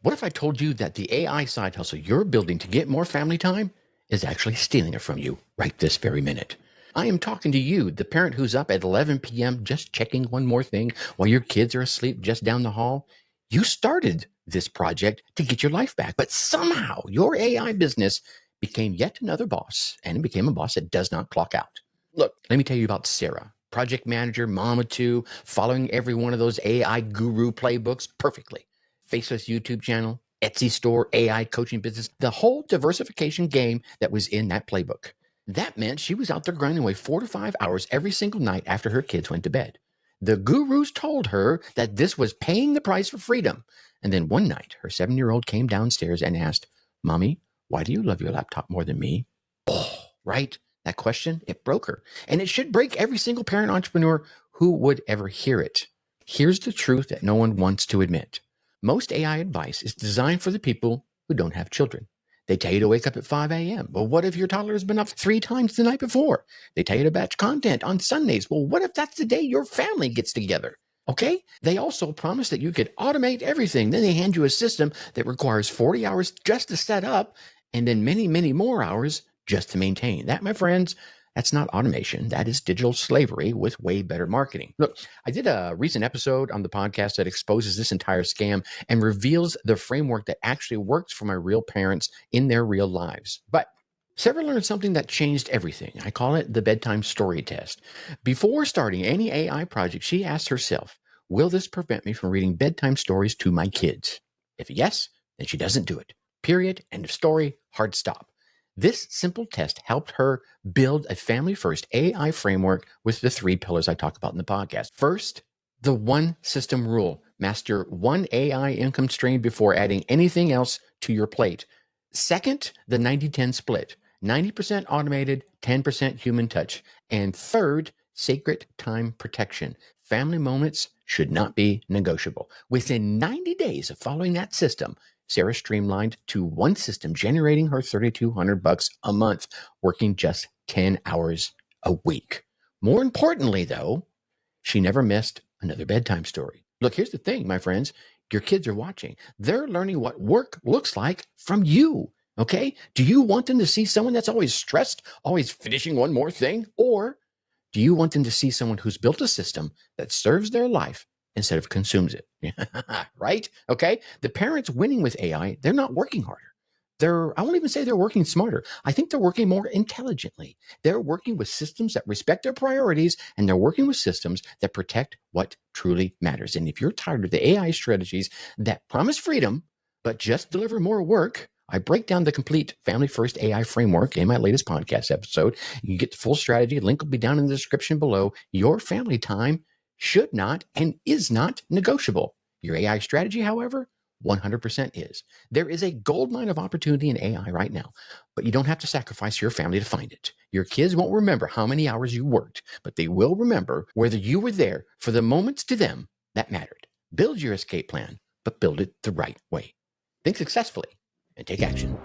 What if I told you that the AI side hustle you're building to get more family time is actually stealing it from you right this very minute? I am talking to you, the parent who's up at 11 p.m. just checking one more thing while your kids are asleep just down the hall. You started this project to get your life back, but somehow your AI business became yet another boss, and it became a boss that does not clock out. Look, let me tell you about Sarah, project manager, mama too, following every one of those AI guru playbooks perfectly. Faceless YouTube channel, Etsy store, AI coaching business, the whole diversification game that was in that playbook. That meant she was out there grinding away 4 to 5 hours every single night after her kids went to bed. The gurus told her that this was paying the price for freedom. And then one night, her 7-year-old came downstairs and asked, Mommy, why do you love your laptop more than me? Oh, right? That question, it broke her. And it should break every single parent entrepreneur who would ever hear it. Here's the truth that no one wants to admit. Most AI advice is designed for the people who don't have children. They tell you to wake up at 5 a.m. Well, what if your toddler has been up 3 times the night before? They tell you to batch content on Sundays. Well, what if that's the day your family gets together? Okay? They also promise that you could automate everything. Then they hand you a system that requires 40 hours just to set up and then many, many more hours just to maintain. That, my friends, that's not automation. That is digital slavery with way better marketing. Look, I did a recent episode on the podcast that exposes this entire scam and reveals the framework that actually works for my real parents in their real lives. But Sarah learned something that changed everything. I call it the bedtime story test. Before starting any AI project, she asked herself, will this prevent me from reading bedtime stories to my kids? If yes, then she doesn't do it. Period. End of story. Hard stop. This simple test helped her build a family-first AI framework with the 3 pillars I talk about in the podcast. First, the one system rule. Master one AI income stream before adding anything else to your plate. Second, the 90-10 split. 90% automated, 10% human touch. And third, sacred time protection. Family moments should not be negotiable. Within 90 days of following that system, Sarah streamlined to one system, generating her $3,200 a month, working just 10 hours a week. More importantly, though, she never missed another bedtime story. Look, here's the thing, my friends. Your kids are watching. They're learning what work looks like from you. Okay? Do you want them to see someone that's always stressed, always finishing one more thing? Or do you want them to see someone who's built a system that serves their life instead of consumes it? Right? Okay? The parents winning with AI, they're not working harder. I won't even say they're working smarter. I think they're working more intelligently. They're working with systems that respect their priorities, and they're working with systems that protect what truly matters. And if you're tired of the AI strategies that promise freedom, but just deliver more work, I break down the complete Family First AI framework in my latest podcast episode. You can get the full strategy. Link will be down in the description below. Your family time should not and is not negotiable. Your AI strategy, however, 100% is. There is a goldmine of opportunity in AI right now, but you don't have to sacrifice your family to find it. Your kids won't remember how many hours you worked, but they will remember whether you were there for the moments to them that mattered. Build your escape plan, but build it the right way. Think successfully and take action.